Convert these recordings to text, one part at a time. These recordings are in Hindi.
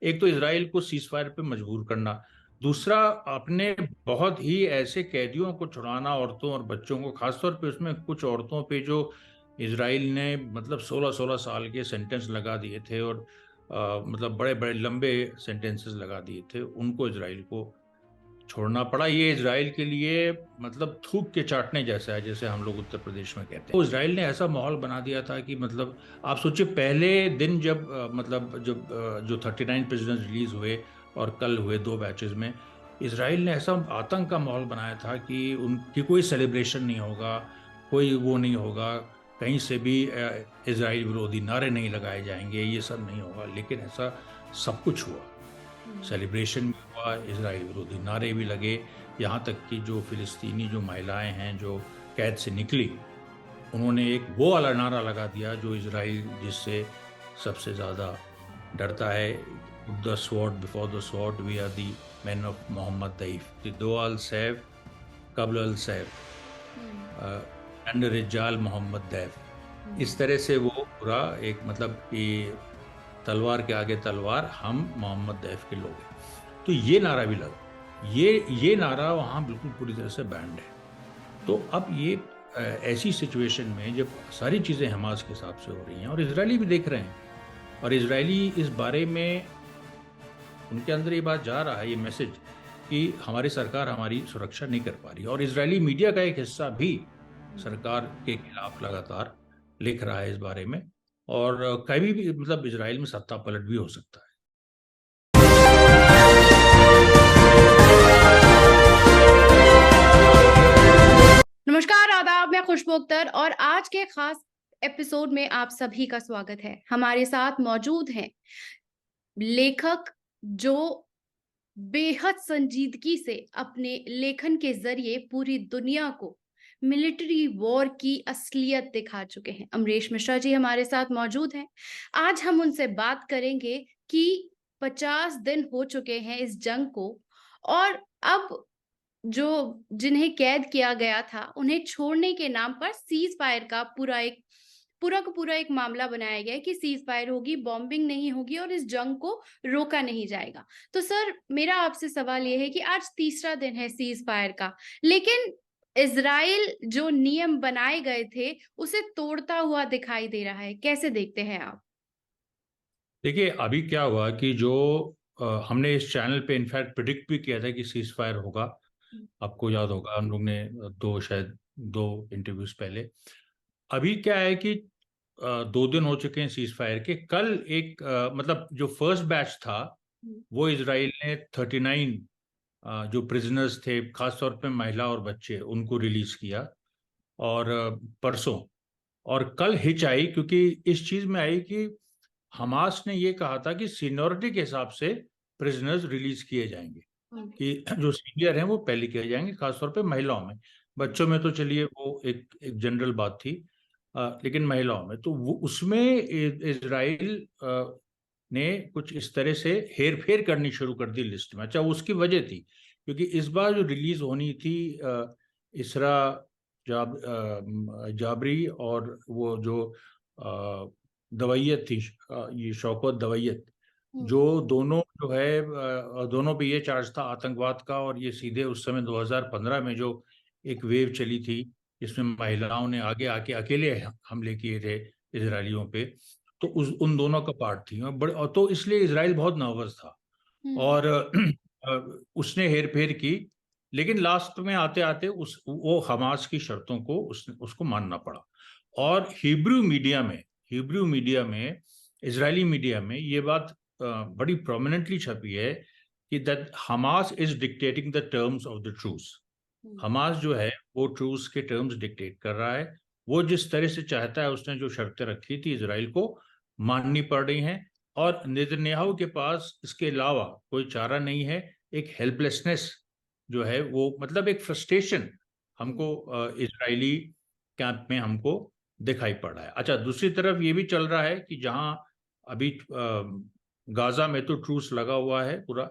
एक तो इसराइल को सीज फायर पे मजबूर करना, दूसरा अपने बहुत ही ऐसे कैदियों को छुड़ाना, औरतों और बच्चों को, खासतौर पे उसमें कुछ औरतों पे जो इसराइल ने मतलब 16-16 साल के सेंटेंस लगा दिए थे, और मतलब बड़े बड़े लंबे सेंटेंसेस लगा दिए थे, उनको इसराइल को छोड़ना पड़ा। ये इसराइल के लिए मतलब थूक के चाटने जैसा है, जैसे हम लोग उत्तर प्रदेश में कहते हैं। तो इसराइल ने ऐसा माहौल बना दिया था कि मतलब आप सोचिए, पहले दिन जब मतलब जब जो 39 प्रिजनर्स रिलीज हुए और कल हुए 2 बैचेस में, इसराइल ने ऐसा आतंक का माहौल बनाया था कि उनकी कोई सेलिब्रेशन नहीं होगा, कोई वो नहीं होगा, कहीं से भी इसराइल विरोधी नारे नहीं लगाए जाएंगे, ये सब नहीं होगा। लेकिन ऐसा सब कुछ हुआ। सेलिब्रेशन भी हुआ, इसराइल विरोधी नारे भी लगे, यहाँ तक कि जो फिलिस्तीनी जो महिलाएं हैं जो कैद से निकली, उन्होंने एक वो वाला नारा लगा दिया जो इसराइल जिससे सबसे ज़्यादा डरता है, the sword before the sword we are the man of Mohammed Deif, दो अल सैफ कबल अल सैफ एंड रिजाल मोहम्मद दैफ। इस तरह से वो पूरा एक मतलब कि तलवार के आगे तलवार, हम मोहम्मद दैफ के लोग हैं। तो ये नारा भी लगा, ये नारा वहाँ बिल्कुल पूरी तरह से बैंड है। तो अब ये ऐसी सिचुएशन में जब सारी चीज़ें हमास के हिसाब से हो रही हैं और इजरायली भी देख रहे हैं, और इजरायली इस बारे में उनके अंदर ये बात जा रहा है, ये मैसेज, कि हमारी सरकार हमारी सुरक्षा नहीं कर पा रही, और इजरायली मीडिया का एक हिस्सा भी सरकार के खिलाफ लगातार लिख रहा है इस बारे में, और कभी भी मतलब इजराइल में सत्ता पलट भी हो सकता है। नमस्कार, आदाब। मैं खुशबू अख्तर और आज के खास एपिसोड में आप सभी का स्वागत है। हमारे साथ मौजूद हैं लेखक जो बेहद संजीदगी से अपने लेखन के जरिए पूरी दुनिया को मिलिट्री वॉर की असलियत दिखा चुके हैं। अमरीश मिश्रा जी हमारे साथ मौजूद हैं। आज हम उनसे बात करेंगे कि 50 दिन हो चुके हैं इस जंग को, और अब जो जिन्हें कैद किया गया था उन्हें छोड़ने के नाम पर सीज फायर का पूरा एक मामला बनाया गया है कि सीज फायर होगी, बॉम्बिंग नहीं होगी और इस जंग को रोका नहीं जाएगा। तो सर, मेरा आपसे सवाल यह है कि आज तीसरा दिन है सीज फायर का, लेकिन इजराइल जो नियम बनाए गए थे उसे तोड़ता हुआ दिखाई दे रहा है। कैसे देखते हैं आप? देखिए, अभी क्या हुआ कि जो हमने इस चैनल पे इनफैक्ट प्रिडिक्ट भी किया था कि सीज फायर होगा। आपको याद होगा, हम लोग ने शायद 2 इंटरव्यूज पहले। अभी क्या है कि 2 दिन हो चुके हैं सीज फायर के। कल एक मतलब जो फर्स्ट बैच था, वो इसराइल ने 39 जो प्रिजनर्स थे, खासतौर पे महिला और बच्चे, उनको रिलीज किया। और परसों और कल हिच आई, क्योंकि इस चीज में आई कि हमास ने ये कहा था कि सीनियोरिटी के हिसाब से प्रिजनर्स रिलीज किए जाएंगे, कि जो सीनियर हैं वो पहले किए जाएंगे, खासतौर पे महिलाओं में। बच्चों में तो चलिए वो एक जनरल बात थी, लेकिन महिलाओं में तो वो उसमें इजराइल ने कुछ इस तरह से हेर फेर करनी शुरू कर दी लिस्ट में। अच्छा, उसकी वजह थी क्योंकि इस बार जो रिलीज होनी थी इसरा जाबरी, और वो जो दवाइयत थी, ये शौकत दवाइयत, जो दोनों जो है दोनों पे ये चार्ज था आतंकवाद का। और ये सीधे उस समय 2015 में जो एक वेव चली थी जिसमें महिलाओं ने आगे आके अकेले हमले किए थे इजरायलियों पे, तो उस उन दोनों का पार्ट थी। और तो इसलिए इसराइल बहुत नर्वस था, और उसने हेर फेर की। लेकिन लास्ट में आते आते उस वो हमास की शर्तों को उसको मानना पड़ा। और हिब्रू मीडिया में, इजरायली मीडिया में ये बात बड़ी प्रोमिनेंटली छपी है कि that Hamas is dictating the terms of the truce. Hamas जो है वो ट्रूस के टर्म्स डिक्टेट कर रहा है। वो जिस तरह से चाहता है, उसने जो शर्तें रखी थी इसराइल को माननी पड़ रही हैं। और नेतन्याहू के पास इसके अलावा कोई चारा नहीं है। एक हेल्पलेसनेस जो है वो मतलब एक फ्रस्ट्रेशन हमको इजरायली कैंप में हमको दिखाई पड़ रहा है। अच्छा, दूसरी तरफ ये भी चल रहा है कि जहां अभी गाजा में तो ट्रूस लगा हुआ है पूरा,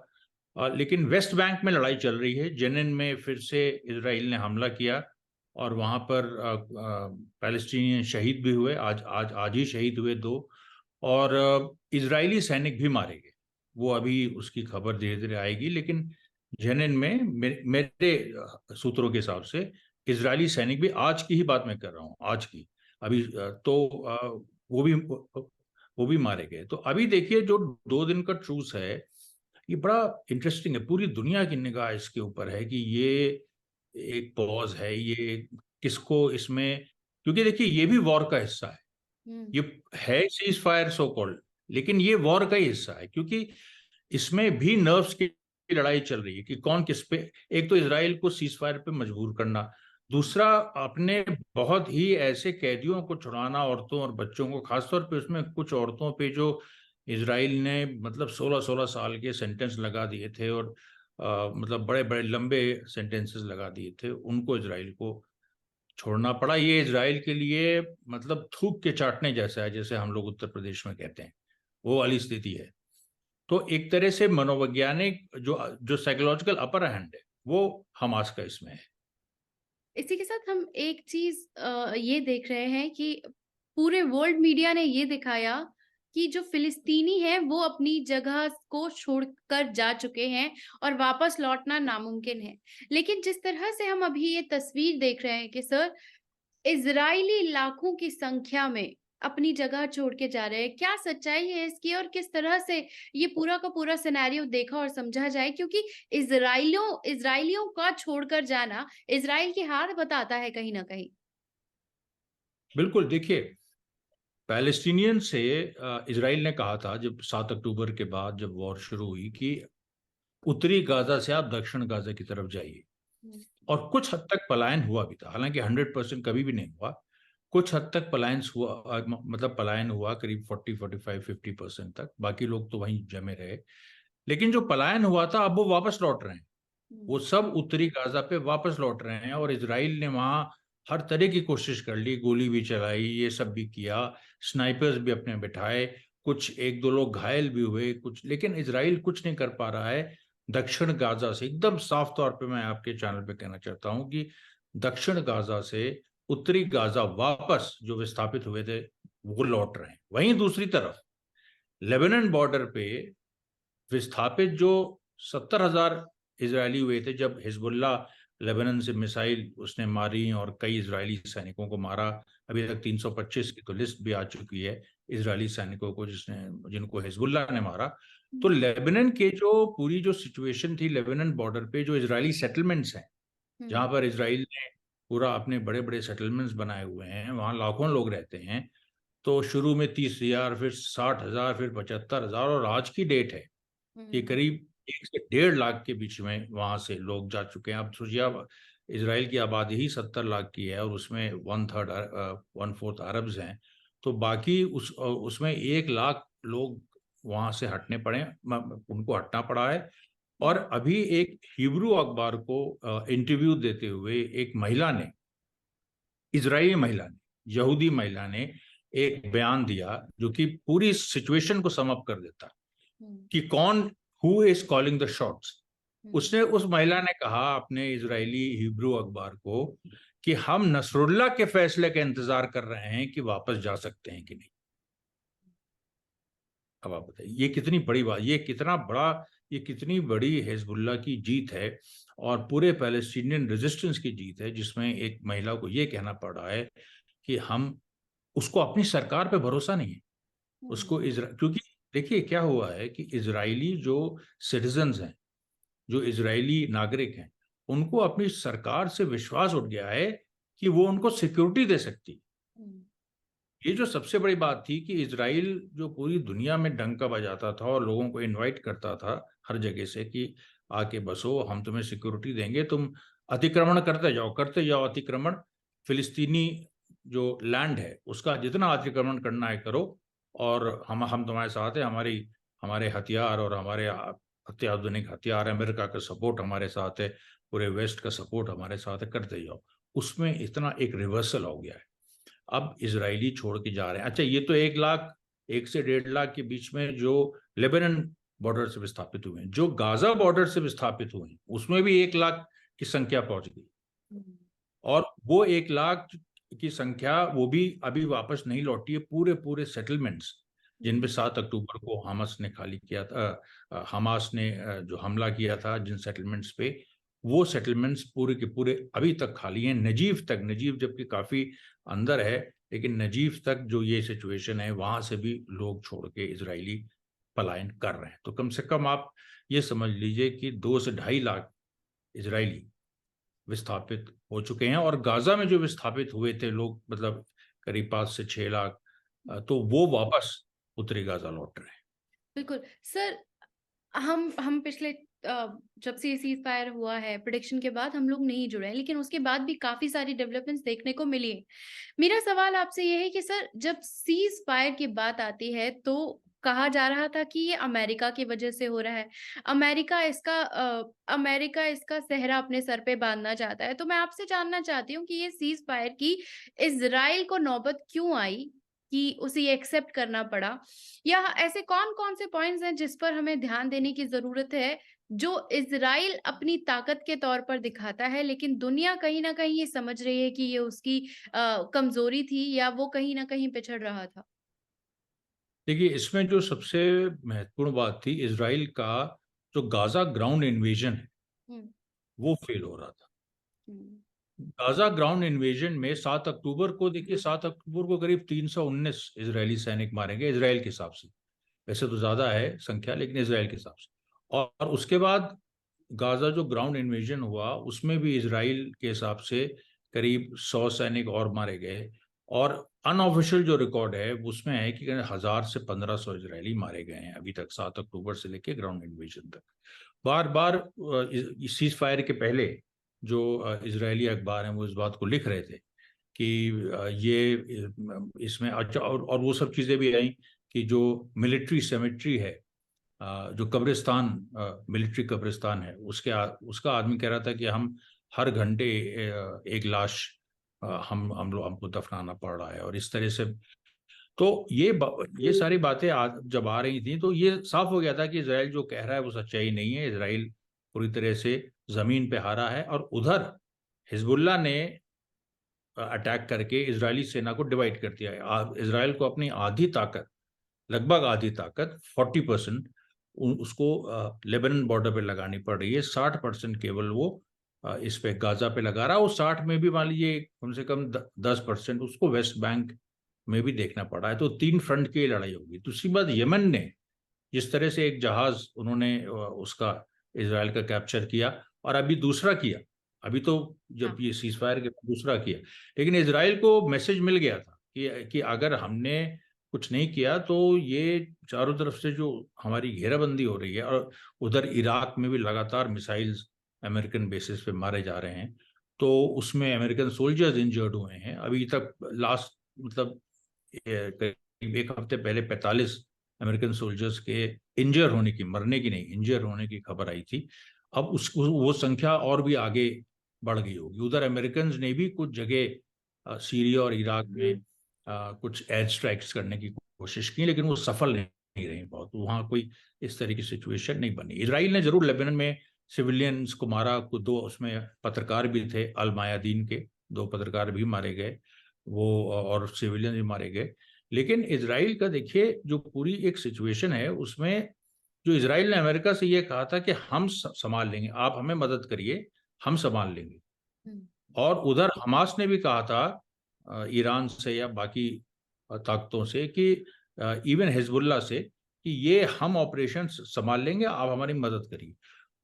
लेकिन वेस्ट बैंक में लड़ाई चल रही है। जेनिन में फिर से इसराइल ने हमला किया, और वहां पर पैलेस्टीनियन शहीद भी हुए। आज आज आज ही शहीद हुए 2, और इजरायली सैनिक भी मारे गए। वो अभी उसकी खबर धीरे धीरे आएगी, लेकिन जेनिन में मेरे सूत्रों के हिसाब से इजरायली सैनिक भी, आज की ही बात मैं कर रहा हूँ, आज की, अभी वो भी मारे गए। तो अभी देखिए जो 2 दिन का ट्रूस है, ये बड़ा इंटरेस्टिंग है। पूरी दुनिया की निगाह इसके ऊपर है कि ये एक पॉज है, ये किसको इसमें, क्योंकि देखिए ये भी वॉर का हिस्सा है। हम्म। ये है सीज फायर सो कॉल्ड, लेकिन ये वॉर का ही हिस्सा है, क्योंकि इसमें भी नर्व्स की लड़ाई चल रही है कि कौन किस पे। एक तो इसराइल को सीज फायर पे मजबूर करना, दूसरा अपने बहुत ही ऐसे कैदियों को छुड़ाना, औरतों और बच्चों को, खासतौर पे उसमें कुछ औरतों पे जो इसराइल ने मतलब 16-16 साल के सेंटेंस लगा दिए थे, और मतलब बड़े बड़े लंबे सेंटेंसेस लगा दिए थे, उनको इसराइल को छोड़ना पड़ा। ये इसराइल के लिए मतलब थूक के चाटने जैसा है, जैसे हम लोग उत्तर प्रदेश में कहते हैं, वो वाली स्थिति है। तो एक तरह से मनोवैज्ञानिक जो जो साइकोलॉजिकल अपर हैंड है, वो हमास का इसमें है। इसी के साथ हम एक चीज ये देख रहे हैं कि पूरे वर्ल्ड मीडिया ने ये दिखाया कि जो फिलिस्तीनी है वो अपनी जगह को छोड़कर जा चुके हैं और वापस लौटना नामुमकिन है। लेकिन जिस तरह से हम अभी ये तस्वीर देख रहे हैं कि सर, इजरायली लाखों की संख्या में अपनी जगह छोड़ के जा रहे हैं, क्या सच्चाई है इसकी और किस तरह से ये पूरा का पूरा सिनेरियो देखा और समझा जाए? क्योंकि इजराइलियों का छोड़कर जाना इजराइल की हार बताता है कहीं ना कहीं। बिल्कुल, देखिए पैलेस्टीनियन से इसराइल ने कहा था जब 7 अक्टूबर के बाद जब वॉर शुरू हुई कि उत्तरी गाजा से आप दक्षिण गाजा की तरफ जाइए, हम्म। और कुछ हद तक पलायन हुआ भी था, हालांकि 100% कभी भी नहीं हुआ। कुछ हद तक पलायन हुआ, मतलब पलायन हुआ करीब 40, 45, 50% तक, बाकी लोग तो वहीं जमे रहे। लेकिन जो पलायन हुआ था, अब वो वापस लौट रहे हैं, वो सब उत्तरी गाजा पे वापस लौट रहे हैं, और इसराइल ने वहां हर तरह की कोशिश कर ली, गोली भी चलाई, ये सब भी किया, स्नाइपर्स भी अपने बिठाए, कुछ एक दो लोग घायल भी हुए कुछ, लेकिन इसराइल कुछ नहीं कर पा रहा है। दक्षिण गाजा से एकदम साफ तौर पे मैं आपके चैनल पे कहना चाहता हूं कि दक्षिण गाजा से उत्तरी गाजा वापस जो विस्थापित हुए थे वो लौट रहे हैं। वहीं दूसरी तरफ लेबनान बॉर्डर पे विस्थापित जो 70,000 इजरायली हुए थे, जब हिजबुल्ला लेबनान से मिसाइल उसने मारी और कई इजरायली सैनिकों को मारा। अभी तक 325 की तो लिस्ट भी आ चुकी है इजरायली सैनिकों को जिनको हिजबुल्ला ने मारा। तो लेबनान के जो पूरी जो सिचुएशन थी, लेबनान बॉर्डर पे जो इजरायली सेटलमेंट्स हैं, जहां पर इसराइल ने पूरा अपने बड़े बड़े सेटलमेंट्स बनाए हुए हैं, वहां लाखों लोग रहते हैं। तो शुरू में 30,000, फिर 60,000, फिर 75,000, और आज की डेट है कि करीब 1 से 1.5 लाख के बीच में वहां से लोग जा चुके हैं। अब सोचिए, अब इसराइल की आबादी ही 70 लाख की है, और उसमें 1/3 1/4 अरब्स हैं। तो बाकी उसमें 1 लाख लोग वहां से हटने पड़े, उनको हटना पड़ा है। और अभी एक हिब्रू अखबार को इंटरव्यू देते हुए एक महिला ने, इजरायली महिला ने, यहूदी महिला ने एक बयान दिया जो कि पूरी सिचुएशन को सम अप कर देता है कि कौन, who is calling the shots. उसने, उस महिला ने कहा अपने इजरायली हिब्रू अखबार को कि हम नसरुल्लाह के फैसले का इंतजार कर रहे हैं कि वापस जा सकते हैं कि नहीं। अब आप बताइए ये कितनी बड़ी बात, ये कितनी बड़ी हिजबुल्लाह की जीत है, और पूरे पैलेस्टीनियन रेजिस्टेंस की जीत है, जिसमें एक महिला को ये कहना पड़ रहा है कि हम, उसको अपनी सरकार पे भरोसा नहीं है। उसको क्योंकि देखिए क्या हुआ है कि इजरायली जो सिटीजन्स हैं, जो इजरायली नागरिक हैं, उनको अपनी सरकार से विश्वास उठ गया है कि वो उनको सिक्योरिटी दे सकती। ये जो सबसे बड़ी बात थी कि इजराइल जो पूरी दुनिया में डंका बजाता था और लोगों को इनवाइट करता था हर जगह से कि आके बसो, हम तुम्हें सिक्योरिटी देंगे, तुम अतिक्रमण करते जाओ अतिक्रमण, फिलिस्तीनी जो लैंड है उसका जितना अतिक्रमण करना है करो, और हम तुम्हारे साथ है, हमारे हथियार और हमारे अत्याधुनिक हथियार, अमेरिका का सपोर्ट हमारे साथ है, पूरे वेस्ट का सपोर्ट हमारे साथ है, करते जाओ। उसमें इतना एक रिवर्सल हो गया है। अब इजरायली छोड़ के जा रहे हैं। अच्छा, ये तो 1 लाख, 1 से 1.5 लाख के बीच में जो लेबनान बॉर्डर से विस्थापित हुए हैं, जो गाजा बॉर्डर से विस्थापित हुए हैं उसमें भी 1 लाख की संख्या पहुंच गई, और वो 1 लाख की संख्या वो भी अभी वापस नहीं लौटी है। पूरे पूरे सेटलमेंट्स जिनमें 7 अक्टूबर को हमास ने जो हमला किया था जिन सेटलमेंट्स पे, वो सेटलमेंट्स पूरे के पूरे अभी तक खाली हैं। नजीफ तक, नजीफ जबकि काफी अंदर है, लेकिन नजीफ तक जो ये सिचुएशन है, वहां से भी लोग छोड़ के इजरायली पलायन कर रहे हैं। तो कम से कम आप ये समझ लीजिए कि 2 से 2.5 लाख इजरायली विस्थापित हो चुके हैं। और गाजा में जो विस्थापित हुए थे लोग, मतलब करीब 5 से 6 लाख, तो वो वापस उत्तरी गाजा लौट रहे हैं। बिल्कुल सर, हम पिछले जब से ये सीज फायर हुआ है, प्रिडिक्शन के बाद हम लोग नहीं जुड़े हैं, लेकिन उसके बाद भी काफी सारी डेवलपमेंट्स देखने को मिली है। मेरा सवाल आपसे ये है कि सर, जब सीज फायर की बात आती है तो कहा जा रहा था कि ये अमेरिका की वजह से हो रहा है, अमेरिका इसका सेहरा अपने सर पे बांधना चाहता है। तो मैं आपसे जानना चाहती हूँ कि ये सीज फायर की इजराइल को नौबत क्यों आई कि उसे ये एक्सेप्ट करना पड़ा, या ऐसे कौन-कौन से पॉइंट्स हैं जिस पर हमें ध्यान देने की ज़रूरत है, जो इज़राइल अपनी ताकत के तौर पर दिखाता है, लेकिन दुनिया कहीं न कहीं ये समझ रही है कि ये उसकी कमज़ोरी थी, या वो कहीं न कहीं पिछड़ रहा था? देखिए, इसमें जो सबसे महत्वपूर्ण बात थी, इजराइल का जो गाजा ग्राउंड इन्वेजन है, हुँ, वो फेल हो रहा था। हुँ, गाजा ग्राउंड इन्वेजन में 7 अक्टूबर को, देखिए 7 अक्टूबर को करीब 319 इजरायली सैनिक मारे गए इजराइल के हिसाब से। वैसे तो ज्यादा है संख्या, लेकिन इजराइल के हिसाब से। और उसके बाद गाजा जो ग्राउंड इन्वेजन हुआ, उसमें भी इजराइल के हिसाब से करीब 100 सैनिक और मारे गए। और अनऑफिशियल जो रिकॉर्ड है उसमें है कि 1000 से 1500 इजरायली मारे गए हैं अभी तक, 7 अक्टूबर से लेकर ग्राउंड इन्वेजन तक। बार बार इस सीज फायर के पहले जो इजरायली अखबार हैं वो इस बात को लिख रहे थे कि ये इसमें अच्छा, और वो सब चीजें भी आई कि जो मिलिट्री सेमेट्री है, जो कब्रिस्तान, मिलिट्री कब्रिस्तान है, उसका आदमी कह रहा था कि हम हर घंटे एक लाश हम लोग हमको दफनाना पड़ रहा है, और इस तरह से। तो ये सारी बातें जब आ रही थी, तो ये साफ हो गया था कि इसराइल जो कह रहा है वो सच्चाई नहीं है। इसराइल पूरी तरह से जमीन पे हारा है। और उधर हिजबुल्ला ने अटैक करके इजरायली सेना को डिवाइड कर दिया है। इसराइल को अपनी आधी ताकत, लगभग आधी ताकत 40% उसको लेबनान बॉर्डर पे लगानी पड़ रही है। 60% केवल वो इस पे गाजा पे लगा रहा है। वो 60 में भी मान लीजिए कम से कम 10% उसको वेस्ट बैंक में भी देखना पड़ा है। तो 3 फ्रंट की लड़ाई होगी। दूसरी बात, यमन ने जिस तरह से एक जहाज उन्होंने उसका इसराइल का कैप्चर किया, और अभी दूसरा किया, अभी तो जब हाँ, ये सीज फायर के बाद दूसरा किया। लेकिन इसराइल को मैसेज मिल गया था कि अगर हमने कुछ नहीं किया तो ये चारों तरफ से जो हमारी घेराबंदी हो रही है, और उधर इराक में भी लगातार मिसाइल्स अमेरिकन बेसिस पे मारे जा रहे हैं, तो उसमें अमेरिकन सोल्जर्स इंजर्ड हुए हैं अभी तक। लास्ट मतलब करीब एक हफ्ते पहले 45 अमेरिकन सोल्जर्स के इंजर होने की, मरने की नहीं, इंजर होने की खबर आई थी। अब वो संख्या और भी आगे बढ़ गई होगी। उधर अमेरिकन ने भी कुछ जगह सीरिया और इराक में कुछ एयर स्ट्राइक्स करने की कोशिश की, लेकिन वो सफल नहीं रही बहुत। वहां कोई इस तरह की सिचुएशन नहीं बनी। इसराइल ने जरूर लेबनान में सिविलियंस को मारा, कुछ दो उसमें पत्रकार भी थे, अल मायादीन के 2 पत्रकार भी मारे गए, वो और सिविलियन भी मारे गए। लेकिन इसराइल का देखिए जो पूरी एक सिचुएशन है, उसमें जो इसराइल ने अमेरिका से ये कहा था कि हम संभाल लेंगे, आप हमें मदद करिए, हम संभाल लेंगे। हुँ, और उधर हमास ने भी कहा था ईरान से या बाकी ताकतों से कि इवन हिजबुल्ला से कि ये हम ऑपरेशन संभाल लेंगे, आप हमारी मदद करिए।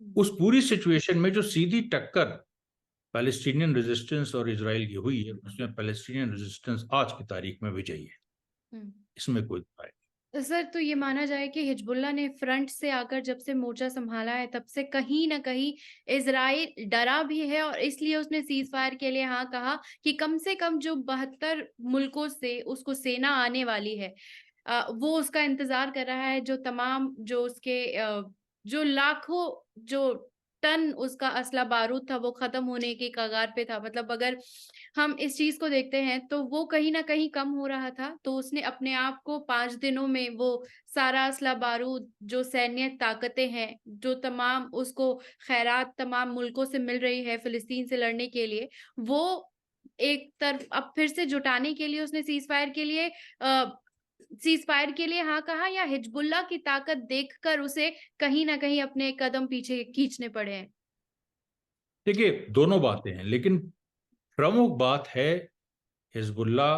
हुँ, उस पूरी सिचुएशन में जो सीधी टक्कर पैलेस्टीनियन रेजिस्टेंस और इसराइल की हुई है, उसमें पैलेस्टीनियन रेजिस्टेंस आज की तारीख में विजयी है। हुँ। इसमें कोई राय सर, तो ये माना जाए कि हिजबुल्लाह ने फ्रंट से आकर जब से मोर्चा संभाला है, तब से कहीं न कहीं इज़राइल डरा भी है, और इसलिए उसने सीज़ फायर के लिए हाँ कहा कि कम से कम जो 72 मुल्कों से उसको सेना आने वाली है, वो उसका इंतज़ार कर रहा है। जो तमाम जो उसके जो लाखों जो टन उसका असला बारूद था, वो ख़त्म होने की कगार पे था। मतलब अगर हम इस चीज़ को देखते हैं, तो वो कहीं न कहीं कम हो रहा था, तो उसने अपने आप को 5 दिनों में वो सारा असला-बारूद, जो सैन्य ताकतें हैं, जो तमाम उसको खैरात तमाम मुल्कों से मिल रही है फ़िलिस्तीन से लड़ने के लिए, वो एक तरफ अब फिर से जुटाने के लिए उसने सीज़ फायर के लिए सीज फायर के लिए हाँ कहा, या हिजबुल्लाह की ताकत देखकर उसे कहीं ना कहीं अपने कदम पीछे खींचने पड़े हैं? देखिए, दोनों बातें हैं, लेकिन प्रमुख बात है हिजबुल्ला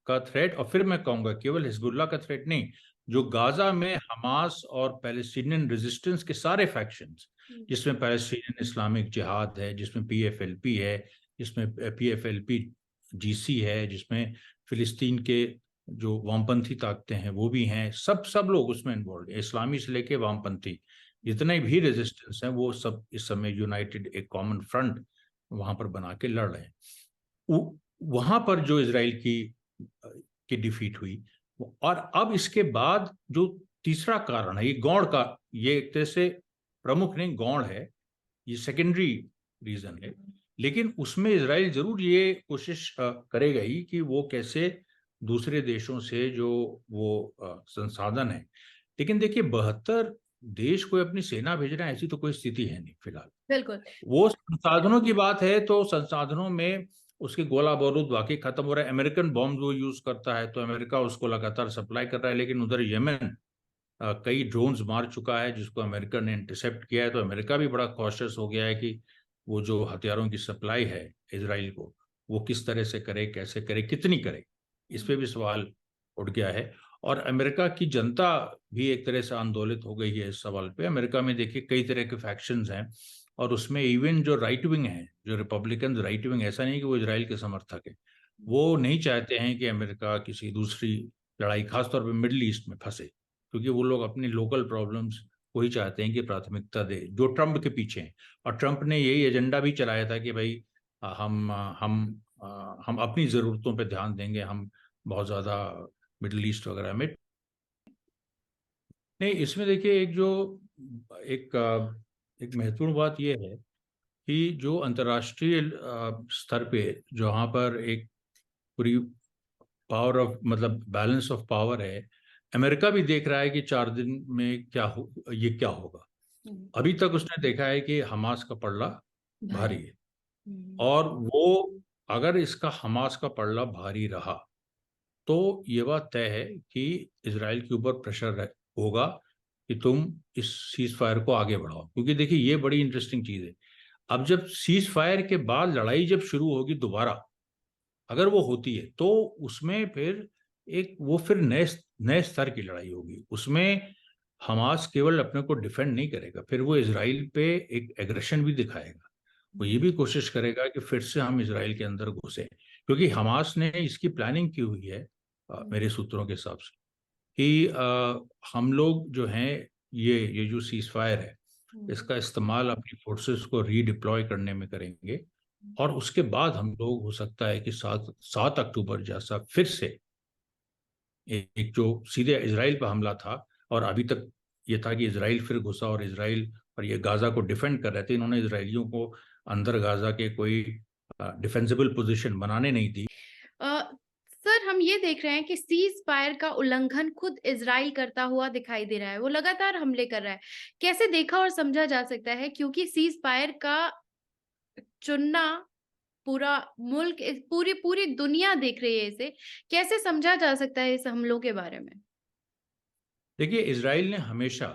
का थ्रेट। और फिर मैं कहूंगा केवल हिजबुल्ला का थ्रेट नहीं, जो गाजा में हमास और पैलेस्टीनियन रेजिस्टेंस के सारे फैक्शंस, जिसमें पैलेस्टीनियन इस्लामिक जिहाद है, जिसमें पीएफएलपी है, जिसमें पीएफएलपी जीसी है, जिसमें फिलिस्तीन के जो वामपंथी ताकतें हैं वो भी हैं, सब लोग उसमें इन्वॉल्व है, इस्लामी से लेके वामपंथी जितने भी रेजिस्टेंस हैं वो सब इस समय यूनाइटेड एक कॉमन फ्रंट वहां पर बना के लड़ रहे हैं। वहां पर जो इसराइल की डिफीट हुई, और अब इसके बाद जो तीसरा कारण है, ये गौड़ का, ये एक तरह से प्रमुख नहीं, गौड़ है, ये सेकेंडरी रीजन है, लेकिन उसमें इसराइल जरूर ये कोशिश करेगा ही कि वो कैसे दूसरे देशों से जो वो संसाधन है। लेकिन देखिए, 72 देश कोई अपनी सेना भेज रहे हैं ऐसी तो कोई स्थिति है नहीं फिलहाल। बिल्कुल। वो संसाधनों की बात है तो संसाधनों में उसके गोला बारूद वाकई खत्म हो रहा है। अमेरिकन बॉम्ब वो यूज करता है तो अमेरिका उसको लगातार सप्लाई कर रहा है, लेकिन उधर यमन कई ड्रोन्स मार चुका है जिसको अमेरिका ने इंटरसेप्ट किया है। तो अमेरिका भी बड़ा कॉशियस हो गया है कि वो जो हथियारों की सप्लाई है इसराइल को, वो किस तरह से करे, कैसे करे, कितनी करे, इस पे भी सवाल उठ गया है। और अमेरिका की जनता भी एक तरह से आंदोलित हो गई है इस सवाल पे। अमेरिका में देखिए कई तरह के फैक्शंस हैं, और उसमें इवन जो राइट विंग है, जो रिपब्लिकन राइट विंग, ऐसा नहीं कि वो इसराइल के समर्थक है, वो नहीं चाहते हैं कि अमेरिका किसी दूसरी लड़ाई, खासतौर पर मिडिल ईस्ट में फंसे, क्योंकि वो लोग अपनी लोकल प्रॉब्लम्स को ही चाहते हैं कि प्राथमिकता दे, जो ट्रंप के पीछे हैं। और ट्रंप ने यही एजेंडा भी चलाया था कि भाई हम अपनी ज़रूरतों पे ध्यान देंगे, हम बहुत ज़्यादा मिडिल ईस्ट वगैरह में नहीं। इसमें देखिए एक एक महत्वपूर्ण बात यह है कि जो अंतर्राष्ट्रीय स्तर पे जहाँ पर एक पूरी पावर ऑफ, मतलब बैलेंस ऑफ पावर है, अमेरिका भी देख रहा है कि 4 दिन में ये क्या होगा। अभी तक उसने देखा है कि हमास का पलड़ा भारी है, और वो अगर इसका हमास का पलड़ा भारी रहा तो ये बात तय है कि इसराइल के ऊपर प्रेशर होगा कि तुम इस सीज फायर को आगे बढ़ाओ। क्योंकि देखिए ये बड़ी इंटरेस्टिंग चीज है, अब जब सीज फायर के बाद लड़ाई जब शुरू होगी दोबारा, अगर वो होती है तो उसमें फिर फिर नए नए स्तर की लड़ाई होगी। उसमें हमास केवल अपने को डिफेंड नहीं करेगा, फिर वो इसराइल पे एक एग्रेशन भी दिखाएगा। वो ये भी कोशिश करेगा कि फिर से हम इसराइल के अंदर घुसे, क्योंकि हमास ने इसकी प्लानिंग की हुई है मेरे सूत्रों के हिसाब से कि हम लोग जो हैं, ये जो सीज फायर है इसका इस्तेमाल अपनी फोर्सेस को रीडिप्लॉय करने में करेंगे। और उसके बाद हम लोग, हो सकता है कि 7 अक्टूबर जैसा फिर से एक जो सीधे इसराइल पर हमला था, और अभी तक ये था कि इसराइल फिर घुसा और इसराइल और ये गाजा को डिफेंड कर रहे थे, इन्होंने इसराइलियों को अंदर गाजा के कोई डिफेंसिबल पोजीशन बनाने नहीं दी। सर, हम ये देख रहे हैं कि सीज फायर का उल्लंघन खुद इजराइल करता हुआ दिखाई दे रहा है, वो लगातार हमले कर रहा है। कैसे देखा और समझा जा सकता है, क्योंकि सीज फायर का चुनना पूरा मुल्क, पूरी पूरी दुनिया देख रही है इसे, कैसे समझा जा सकता है इस हमलों के बारे में? देखिए, इसराइल ने हमेशा,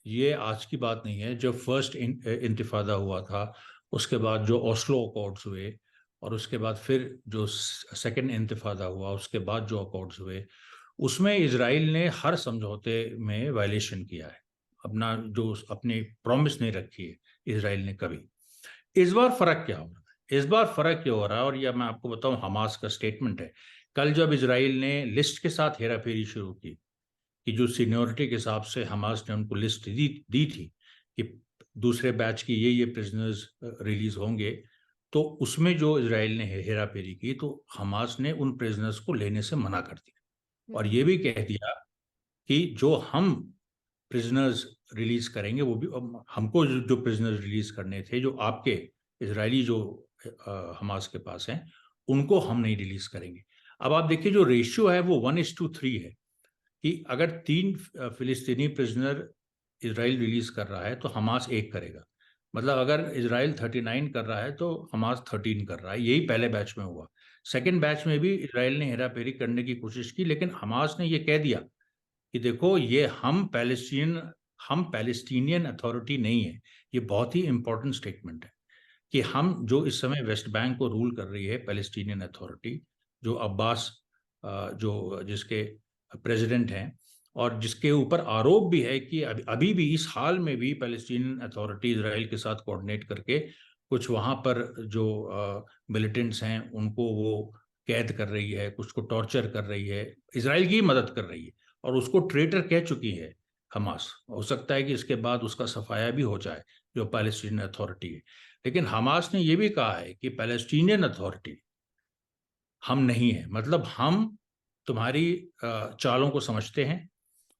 ये आज की बात नहीं है, जब फर्स्ट इंतिफादा हुआ था, उसके बाद जो ओस्लो अकॉर्ड्स हुए, और उसके बाद फिर जो सेकंड इंतिफादा हुआ, उसके बाद जो अकॉर्ड्स हुए, उसमें इसराइल ने हर समझौते में वायलेशन किया है, अपनी प्रॉमिस नहीं रखी है इसराइल ने कभी। इस बार फर्क क्या हो रहा है, इस बार फर्क क्या हो रहा है, और यह मैं आपको बताऊं, हमास का स्टेटमेंट है। कल जब इसराइल ने लिस्ट के साथ हेराफेरी शुरू की, कि जो सीनियोरिटी के हिसाब से हमास ने उनको लिस्ट दी थी कि दूसरे बैच की ये प्रिजनर्स रिलीज होंगे, तो उसमें जो इसराइल ने हेरा फेरी की, तो हमास ने उन प्रिजनर्स को लेने से मना कर दिया, और ये भी कह दिया कि जो हम प्रिजनर्स रिलीज करेंगे, वो भी हमको जो प्रिजनर्स रिलीज करने थे, जो आपके इसराइली जो हमास के पास हैं, उनको हम नहीं रिलीज करेंगे। अब आप देखिए जो रेशियो है वो 1:3 है, कि अगर 3 फिलिस्तीनी प्रिजनर इसराइल रिलीज कर रहा है तो हमास 1 करेगा। मतलब अगर इसराइल 39 कर रहा है तो हमास 13 कर रहा है। यही पहले बैच में हुआ। सेकेंड बैच में भी इसराइल ने हेरा फेरी करने की कोशिश की, लेकिन हमास ने ये कह दिया कि देखो ये हम पैलेस्टीनियन अथॉरिटी नहीं है। ये बहुत ही इंपॉर्टेंट स्टेटमेंट है कि हम जो इस समय वेस्ट बैंक को रूल कर रही है पैलेस्टीनियन अथॉरिटी, जो अब्बास जो जिसके प्रेसिडेंट हैं, और जिसके ऊपर आरोप भी है कि अभी भी इस हाल में भी पैलेस्टीनियन अथॉरिटी इसराइल के साथ कोऑर्डिनेट करके कुछ वहाँ पर जो मिलिटेंट्स हैं उनको वो कैद कर रही है, कुछ को टॉर्चर कर रही है, इसराइल की मदद कर रही है, और उसको ट्रेटर कह चुकी है हमास। हो सकता है कि इसके बाद उसका सफाया भी हो जाए जो पैलेस्टीनियन अथॉरिटी है। लेकिन हमास ने यह भी कहा है कि पैलेस्टीनियन अथॉरिटी हम नहीं है, मतलब हम तुम्हारी चालों को समझते हैं,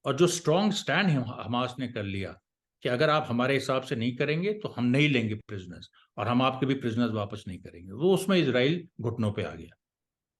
और जो स्ट्रॉन्ग स्टैंड हमास ने कर लिया कि अगर आप हमारे हिसाब से नहीं करेंगे तो हम नहीं लेंगे प्रिजनर्स, और हम आपके भी प्रिजनर्स वापस नहीं करेंगे, वो उसमें इसराइल घुटनों पे आ गया।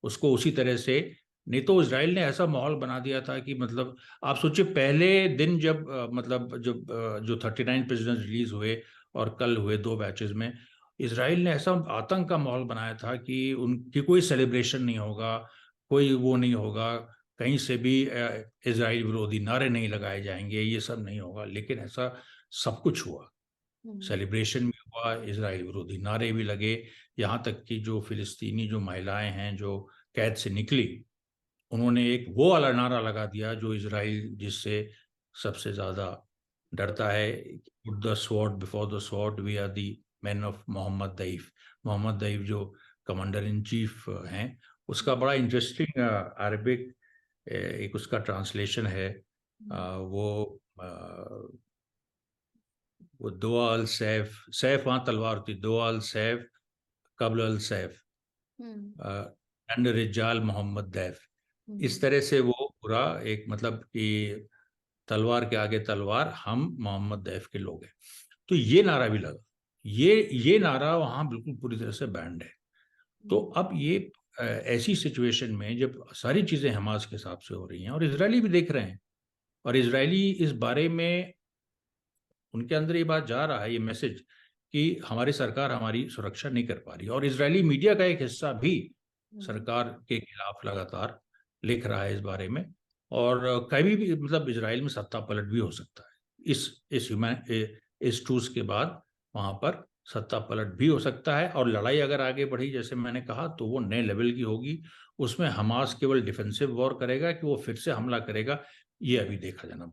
उसको उसी तरह से, नहीं तो इसराइल ने ऐसा माहौल बना दिया था कि मतलब आप सोचिए पहले दिन जब मतलब जब जो 39 प्रिजनर्स रिलीज हुए और कल हुए 2 बैचेस में, इसराइल ने ऐसा आतंक का माहौल बनाया था कि उनकी कोई सेलिब्रेशन नहीं होगा, कोई वो नहीं होगा, कहीं से भी इसराइल विरोधी नारे नहीं लगाए जाएंगे, ये सब नहीं होगा। लेकिन ऐसा सब कुछ हुआ, सेलिब्रेशन भी हुआ, इसराइल विरोधी नारे भी लगे, यहाँ तक कि जो फिलिस्तीनी जो महिलाएं हैं जो कैद से निकली, उन्होंने एक वो वाला नारा लगा दिया जो इसराइल जिससे सबसे ज्यादा डरता है, put the sword before the sword, we are the man of Mohammed Deif. Mohammed Deif जो कमांडर इन चीफ हैं, उसका बड़ा इंटरेस्टिंग अरबिक एक उसका ट्रांसलेशन है, वो दो अल सैफ, सैफ वहाँ तलवार थी, दो अल सैफ कबल अल सैफ एंड रिजाल मोहम्मद दैफ। इस तरह से वो पूरा एक मतलब कि तलवार के आगे तलवार, हम मोहम्मद दैफ के लोग हैं। तो ये नारा भी लगा, ये नारा वहाँ बिल्कुल पूरी तरह से बैंड है। तो अब ये ऐसी सिचुएशन में जब सारी चीजें हमास के हिसाब से हो रही हैं और इजरायली भी देख रहे हैं, और इजरायली इस बारे में उनके अंदर ये बात जा रहा है, ये मैसेज कि हमारी सरकार हमारी सुरक्षा नहीं कर पा रही, और इजरायली मीडिया का एक हिस्सा भी सरकार के खिलाफ लगातार लिख रहा है इस बारे में, और कभी भी मतलब इजराइल में सत्ता पलट भी हो सकता है इस ट्रूस के बाद, वहां पर सत्ता पलट भी हो सकता है, और लड़ाई अगर आगे बढ़ी जैसे मैंने कहा तो वो नए लेवल की होगी। उसमें हमास केवल डिफेंसिव वॉर करेगा कि वो फिर से हमला करेगा, ये अभी देखा जाना।